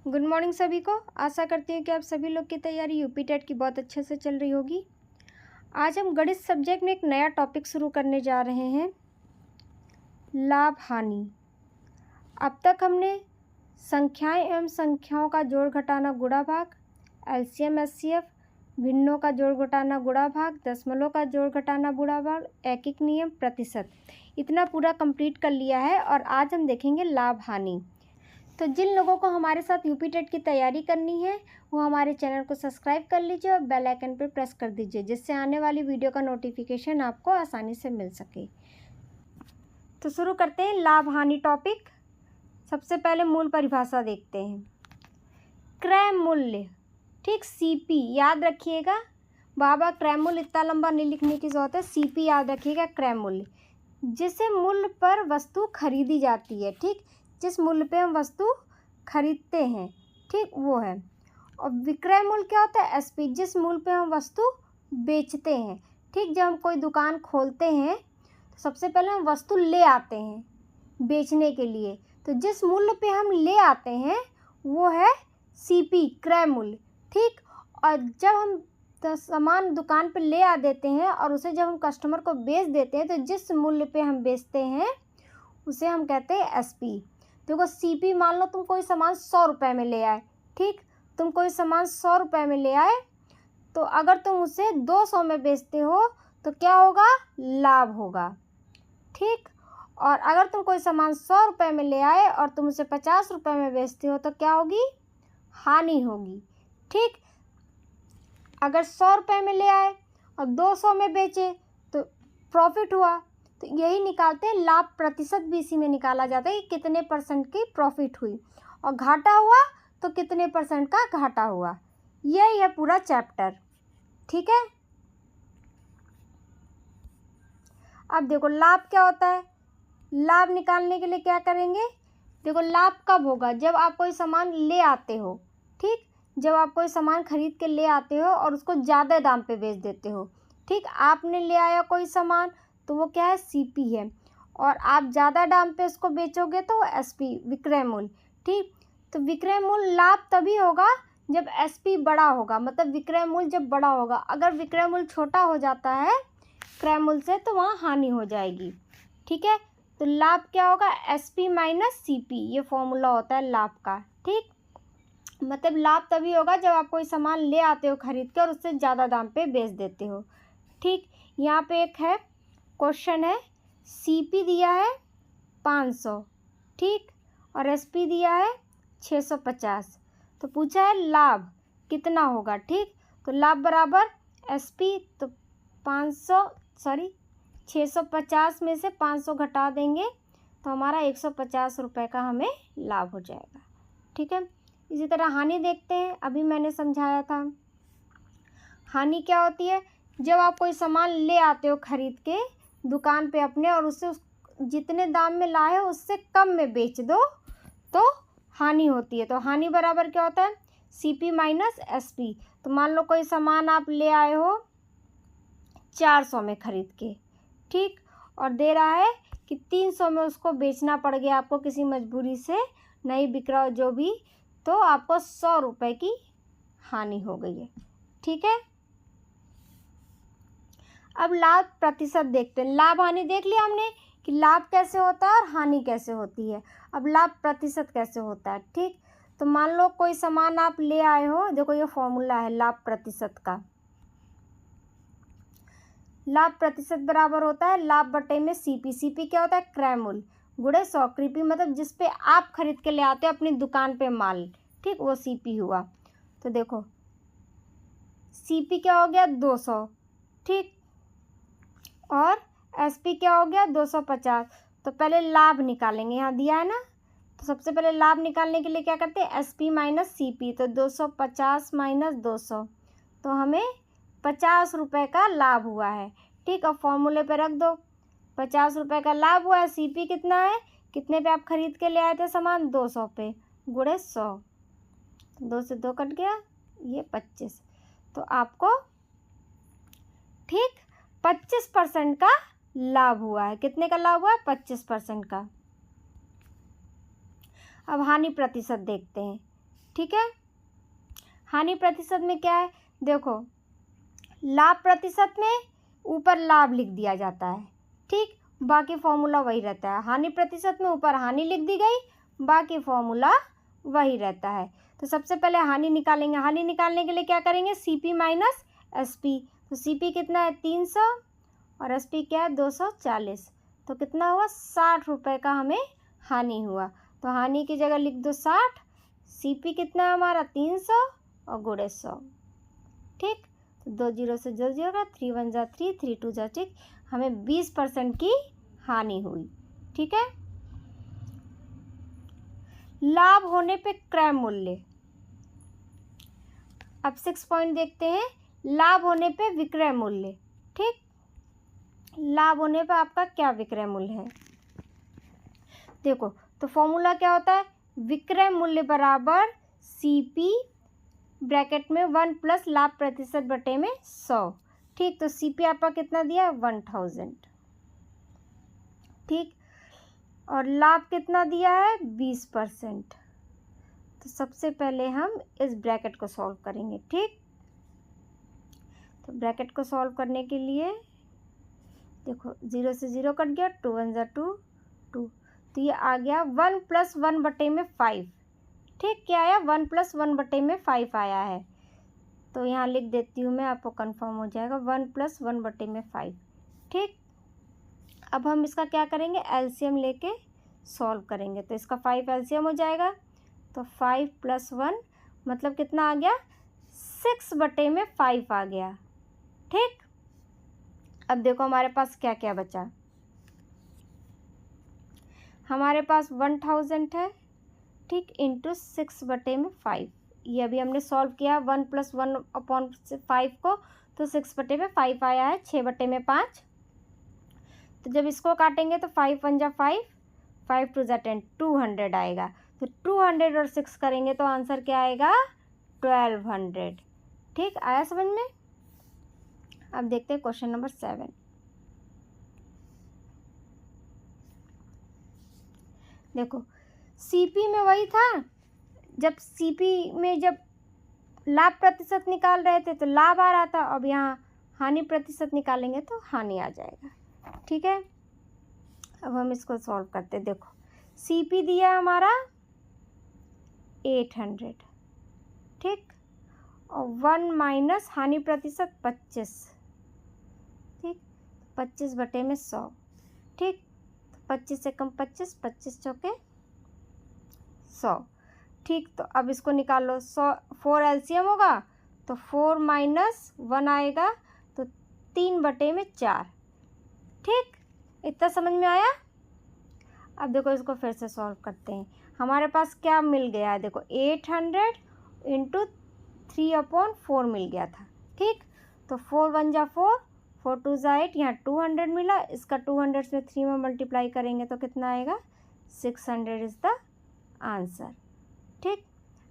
Good morning सभी को। आशा करती हूँ कि आप सभी लोग की तैयारी यूपी टेट की बहुत अच्छे से चल रही होगी। आज हम गणित सब्जेक्ट में एक नया टॉपिक शुरू करने जा रहे हैं, लाभ हानि। अब तक हमने संख्याएं एवं संख्याओं का जोड़ घटाना गुणा भाग, एलसीएम एचसीएफ, भिन्नों का जोड़ घटाना गुणा भाग, दशमलव का जोड़ घटाना गुणा भाग, एकिक नियम, प्रतिशत, इतना पूरा कंप्लीट कर लिया है। और आज हम देखेंगे लाभ हानि। तो जिन लोगों को हमारे साथ यूपी टेट की तैयारी करनी है वो हमारे चैनल को सब्सक्राइब कर लीजिए और बेल आइकन पर प्रेस कर दीजिए, जिससे आने वाली वीडियो का नोटिफिकेशन आपको आसानी से मिल सके। तो शुरू करते हैं लाभ हानि टॉपिक। सबसे पहले मूल परिभाषा देखते हैं। क्रय मूल्य, ठीक, सीपी याद रखिएगा। बाबा क्रय मूल्य इतना लंबा नहीं लिखने की जरूरत है, सीपी याद रखिएगा। क्रय मूल्य जिसे मूल्य पर वस्तु खरीदी जाती है, ठीक, जिस मूल्य पे हम वस्तु खरीदते हैं, ठीक, वो है। और विक्रय मूल्य क्या होता है? एसपी, जिस मूल्य पे हम वस्तु बेचते हैं, ठीक। जब हम कोई दुकान खोलते हैं तो सबसे पहले हम वस्तु ले आते हैं बेचने के लिए, तो जिस मूल्य पे हम ले आते हैं वो है सीपी, क्रय मूल्य, ठीक। और जब हम सामान दुकान पे ले आ देते हैं और उसे जब हम कस्टमर को बेच देते हैं तो जिस मूल्य पे हम बेचते हैं उसे हम कहते हैं एसपी। देखो सीपी, मान लो तुम कोई सामान 100 रुपये में ले आए, ठीक, तुम कोई सामान 100 रुपये में ले आए, तो अगर तुम उसे 200 में बेचते हो तो क्या होगा? लाभ होगा, ठीक। और अगर तुम कोई सामान 100 रुपये में ले आए और तुम उसे 50 रुपये में बेचते हो तो क्या होगी? हानि होगी, ठीक। अगर 100 रुपये में ले आए और 200 में बेचे तो प्रॉफिट हुआ। तो यही निकालते हैं, लाभ प्रतिशत भी इसी में निकाला जाता है कि कितने परसेंट की प्रॉफिट हुई, और घाटा हुआ तो कितने परसेंट का घाटा हुआ। यही है पूरा चैप्टर, ठीक है। अब देखो लाभ क्या होता है। लाभ निकालने के लिए क्या करेंगे? देखो लाभ कब होगा? जब आप कोई सामान ले आते हो, ठीक, जब आप कोई सामान खरीद के ले आते हो और उसको ज़्यादा दाम पे बेच देते हो, ठीक। आपने ले आया कोई सामान तो वो क्या है? सीपी है। और आप ज़्यादा दाम पे उसको बेचोगे तो एसपी, विक्रय मूल्य, ठीक। तो विक्रय मूल्य लाभ तभी होगा जब एसपी बड़ा होगा, मतलब विक्रय मूल्य जब बड़ा होगा। अगर विक्रय मूल्य छोटा हो जाता है क्रय मूल्य से तो वहाँ हानि हो जाएगी, ठीक है। तो लाभ क्या होगा? एसपी माइनस सीपी, ये फॉर्मूला होता है लाभ का, ठीक। मतलब लाभ तभी होगा जब आप कोई सामान ले आते हो खरीद के और उससे ज़्यादा दाम पे बेच देते हो, ठीक। यहाँ पे एक है क्वेश्चन है, सीपी दिया है 500, ठीक, और एसपी दिया है 650, तो पूछा है लाभ कितना होगा, ठीक। तो लाभ बराबर एसपी, तो 650 में से 500 घटा देंगे तो हमारा 150 रुपये का हमें लाभ हो जाएगा, ठीक है। इसी तरह हानि देखते हैं, अभी मैंने समझाया था। हानि क्या होती है? जब आप कोई सामान ले आते हो खरीद के दुकान पे अपने और उससे जितने दाम में लाए हो उससे कम में बेच दो तो हानि होती है। तो हानि बराबर क्या होता है? CP minus SP. तो मान लो कोई सामान आप ले आए हो 400 में खरीद के, ठीक, और दे रहा है कि 300 में उसको बेचना पड़ गया आपको, किसी मजबूरी से नहीं बिक रहा हो जो भी, तो आपको 100 रुपये की हानि हो गई है, ठीक है। अब लाभ प्रतिशत देखते हैं। लाभ हानि देख लिया हमने कि लाभ कैसे होता है और हानि कैसे होती है। अब लाभ प्रतिशत कैसे होता है, ठीक। तो मान लो कोई सामान आप ले आए हो, देखो ये फॉर्मूला है लाभ प्रतिशत का। लाभ प्रतिशत बराबर होता है लाभ बटे में सीपी। सीपी क्या होता है? क्रय मूल्य गुणे 100। क्रीपी मतलब जिस पे आप खरीद के ले आते हो अपनी दुकान पे माल, ठीक, वो सीपी हुआ। तो देखो सीपी क्या हो गया? 200, ठीक, और एसपी क्या हो गया? 250। तो पहले लाभ निकालेंगे, यहाँ दिया है ना, तो सबसे पहले लाभ निकालने के लिए क्या करते हैं? SP minus CP. तो 250 माइनस 200, तो हमें 50 रुपये का लाभ हुआ है, ठीक। और फॉर्मूले पे रख दो, 50 रुपये का लाभ हुआ है। सीपी कितना है? कितने पे आप खरीद के ले आए थे सामान? 200 पे, गुणे 100, 2 से 2 कट गया, ये 25। तो आपको, ठीक, 25% का लाभ हुआ है। कितने का लाभ हुआ है? 25% का। अब हानि प्रतिशत देखते हैं, ठीक है। हानि प्रतिशत में क्या है, देखो लाभ प्रतिशत में ऊपर लाभ लिख दिया जाता है, ठीक, बाकी फॉर्मूला वही रहता है। हानि प्रतिशत में ऊपर हानि लिख दी गई, बाकी फॉर्मूला वही रहता है। तो सबसे पहले हानि निकालेंगे। हानि निकालने के लिए क्या करेंगे, CP माइनस SP। तो CP कितना है 300 और SP क्या है 240। तो कितना हुआ 60 रुपये का हमें हानि हुआ। तो हानि की जगह लिख दो 60, CP कितना है हमारा 300 और गुणे 100, ठीक। तो 2 जीरो से 2 जीरो का 3 1 जा 3 3 2 जा 6, हमें 20% की हानि हुई, ठीक है। लाभ होने पे क्रय मूल्य, अब 6 पॉइंट देखते हैं। लाभ होने पे विक्रय मूल्य, ठीक, लाभ होने पे आपका क्या विक्रय मूल्य है, देखो तो फॉर्मूला क्या होता है, विक्रय मूल्य बराबर CP ब्रैकेट में 1 प्लस लाभ प्रतिशत बटे में 100, ठीक। तो CP आपका कितना दिया है 1000, ठीक, और लाभ कितना दिया है 20%। तो सबसे पहले हम इस ब्रैकेट को सॉल्व करेंगे, ठीक। तो ब्रैकेट को सॉल्व करने के लिए देखो 0 से 0 कट गया, 2 1 जा 2 2, तो ये आ गया 1 प्लस 1 बटे में 5, ठीक। क्या आया 1 प्लस 1 बटे में 5 आया है। तो यहाँ लिख देती हूँ मैं, आपको कंफर्म हो जाएगा 1 प्लस 1 बटे में 5, ठीक। अब हम इसका क्या करेंगे, एलसीएम लेके सॉल्व करेंगे। तो इसका 5 एलसीएम हो जाएगा, तो 5 प्लस 1 मतलब कितना आ गया 6 बटे में 5 आ गया, ठीक। अब देखो हमारे पास क्या क्या बचा, हमारे पास 1000 है, ठीक, इंटू 6 बटे में 5। ये अभी हमने सॉल्व किया 1 प्लस 1 अपॉन 5 को, तो 6 बटे में 5 आया है, 6 बटे में 5। तो जब इसको काटेंगे तो 5 1 जा 5, 5 2 जा 10, 200 आएगा। तो 200 और 6 करेंगे तो आंसर क्या आएगा 1200, ठीक। आया समझ में। अब देखते हैं क्वेश्चन नंबर 7। देखो CP में वही था, जब CP में जब लाभ प्रतिशत निकाल रहे थे तो लाभ आ रहा था, अब यहाँ हानि प्रतिशत निकालेंगे तो हानि आ जाएगा, ठीक है। अब हम इसको सॉल्व करते हैं। देखो CP दिया हमारा 800, ठीक, और 1 माइनस हानि प्रतिशत 25, ठीक, 25 बटे में 100, ठीक। 25 से कम 25, 25 चौके 100, ठीक। तो अब इसको निकाल लो, 100 4 एलसीएम होगा तो 4 माइनस 1 आएगा, तो 3 बटे में 4, ठीक। इतना समझ में आया। अब देखो इसको फिर से सॉल्व करते हैं। हमारे पास क्या मिल गया है, देखो 800 इंटू 3/4 मिल गया था, ठीक। तो 4 1 जा 4, 4 2 जा 8, यहाँ 200 मिला, इसका 200 से 3 में मल्टीप्लाई करेंगे तो कितना आएगा 600 इज़ द आंसर, ठीक।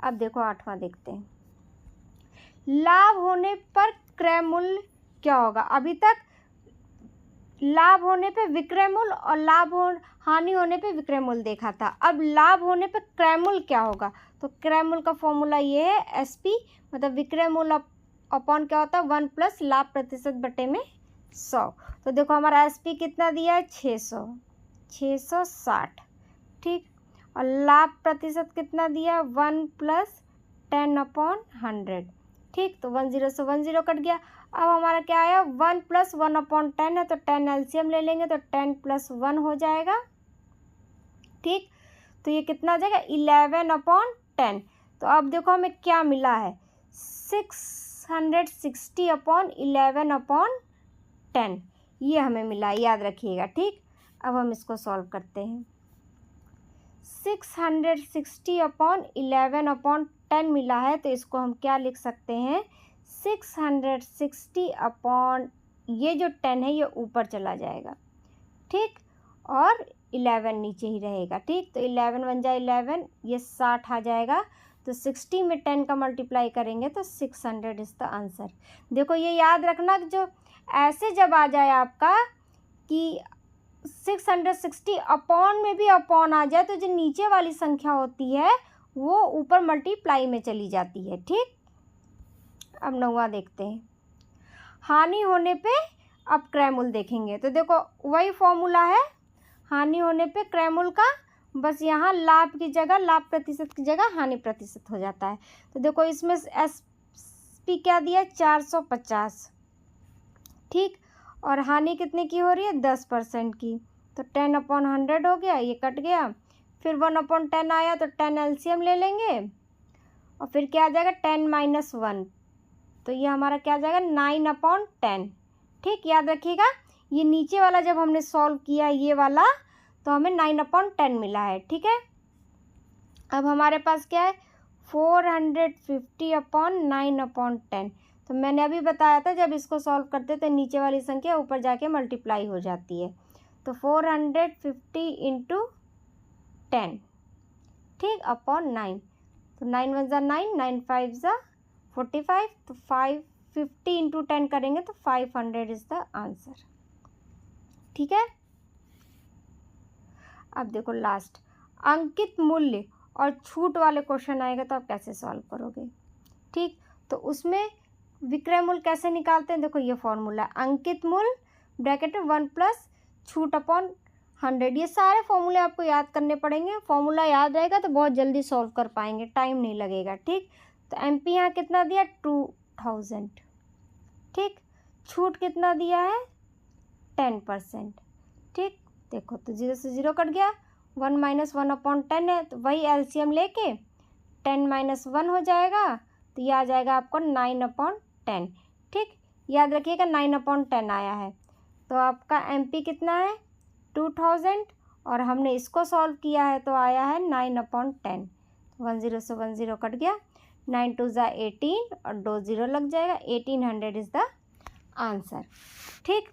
अब देखो 8वां देखते हैं। लाभ होने पर क्रय मूल्य क्या होगा। अभी तक लाभ होने पे विक्रय मूल्य और हानि होने पे विक्रय मूल्य देखा था। अब लाभ होने पे क्रय मूल्य क्या होगा, तो क्रय मूल्य का फॉर्मूला ये है SP, मतलब विक्रय मूल्य अपॉन क्या होता है 1 प्लस लाभ प्रतिशत बटे में 100। तो देखो हमारा SP कितना दिया है 660, ठीक, और लाभ प्रतिशत कितना दिया 1 प्लस 10/100, ठीक। तो 10 से 10 कट गया। अब हमारा क्या आया 1 प्लस 1/10 है, तो 10 एलसीएम ले लेंगे तो 10 प्लस 1 हो जाएगा, ठीक। तो ये कितना आ जाएगा 11/10। तो अब देखो हमें क्या मिला है 660/11/10, ये हमें मिला, याद रखिएगा, ठीक। अब हम इसको सॉल्व करते हैं। 660/11/10 मिला है, तो इसको हम क्या लिख सकते हैं 660 ये जो 10 है ये ऊपर चला जाएगा, ठीक, और 11 नीचे ही रहेगा, ठीक। तो 11 1 जा 11, ये 60 आ जाएगा। तो 60 में 10 का मल्टीप्लाई करेंगे तो 600 इज़ द आंसर। देखो ये याद रखना, जो ऐसे जब आ जाए आपका कि 660 अपॉन में भी अपॉन आ जाए, तो जो नीचे वाली संख्या होती है वो ऊपर मल्टीप्लाई में चली जाती है। ठीक, अब 9वां देखते हैं। हानि होने पे अब क्रयमूल्य देखेंगे। तो देखो वही फॉर्मूला है हानि होने पे क्रयमूल्य का, बस यहाँ लाभ की जगह, लाभ प्रतिशत की जगह हानि प्रतिशत हो जाता है। तो देखो इसमें SP क्या दिया, 450। ठीक, और हानि कितने की हो रही है, 10% की। तो 10/100 हो गया, ये कट गया। फिर 1/10 आया तो 10 LCM ले लेंगे और फिर क्या आ जाएगा 10 - 1, तो ये हमारा क्या आ जाएगा 9/10। ठीक, याद रखिएगा ये नीचे वाला जब हमने सॉल्व किया ये वाला तो हमें 9/10 मिला है। ठीक है, अब हमारे पास क्या है 450/9/10। तो मैंने अभी बताया था जब इसको सॉल्व करते तो नीचे वाली संख्या ऊपर जाके मल्टीप्लाई हो जाती है। तो 450 × 10, ठीक, अपॉन 9। तो 9 × 1 = 9, 9 × 5 = 45। तो 550 × 10 करेंगे तो 500 इज़ द आंसर। ठीक है, अब देखो लास्ट अंकित मूल्य और छूट वाले क्वेश्चन आएगा तो आप कैसे सॉल्व करोगे। ठीक, तो उसमें विक्रय मूल्य कैसे निकालते हैं, देखो ये फॉर्मूला अंकित मूल्य ब्रैकेट में 1 प्लस छूट अपॉन 100। ये सारे फॉर्मूले आपको याद करने पड़ेंगे। फॉर्मूला याद रहेगा तो बहुत जल्दी सॉल्व कर पाएंगे, टाइम नहीं लगेगा। ठीक, तो MP यहाँ कितना दिया 2000। ठीक, छूट कितना दिया है 10%। ठीक, देखो तो 0 से 0 कट गया, 1 - 1/10 है तो वही LCM लेके 10 - 1 हो जाएगा, तो ये आ जाएगा आपको 9/10। ठीक, याद रखिएगा 9/10 आया है। तो आपका MP कितना है 2000 और हमने इसको सॉल्व किया है तो आया है 9/10। 10 से 10 कट गया, 9 × 2 = 18 और 2 0 लग जाएगा, 1800 इज़ द आंसर। ठीक,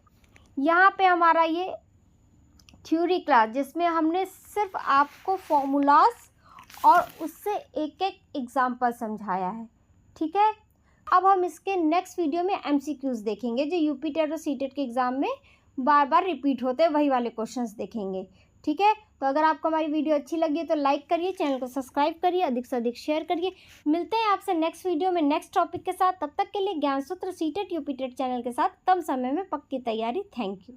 यहाँ पे हमारा ये थ्योरी क्लास जिसमें हमने सिर्फ आपको फॉर्मूलाज और उससे एक एक एग्जाम्पल समझाया है। ठीक है, अब हम इसके नेक्स्ट वीडियो में MCQs देखेंगे जो UP टेट और CTET के एग्ज़ाम में बार बार रिपीट होते हैं, वही वाले क्वेश्चंस देखेंगे। ठीक है, तो अगर आपको हमारी वीडियो अच्छी लगी है तो लाइक करिए, चैनल को सब्सक्राइब करिए, अधिक से अधिक शेयर करिए। मिलते हैं आपसे नेक्स्ट वीडियो में नेक्स्ट टॉपिक के साथ। तब तक के लिए ज्ञान सूत्र CTET UP टेट चैनल के साथ कम समय में पक्की तैयारी। Thank you.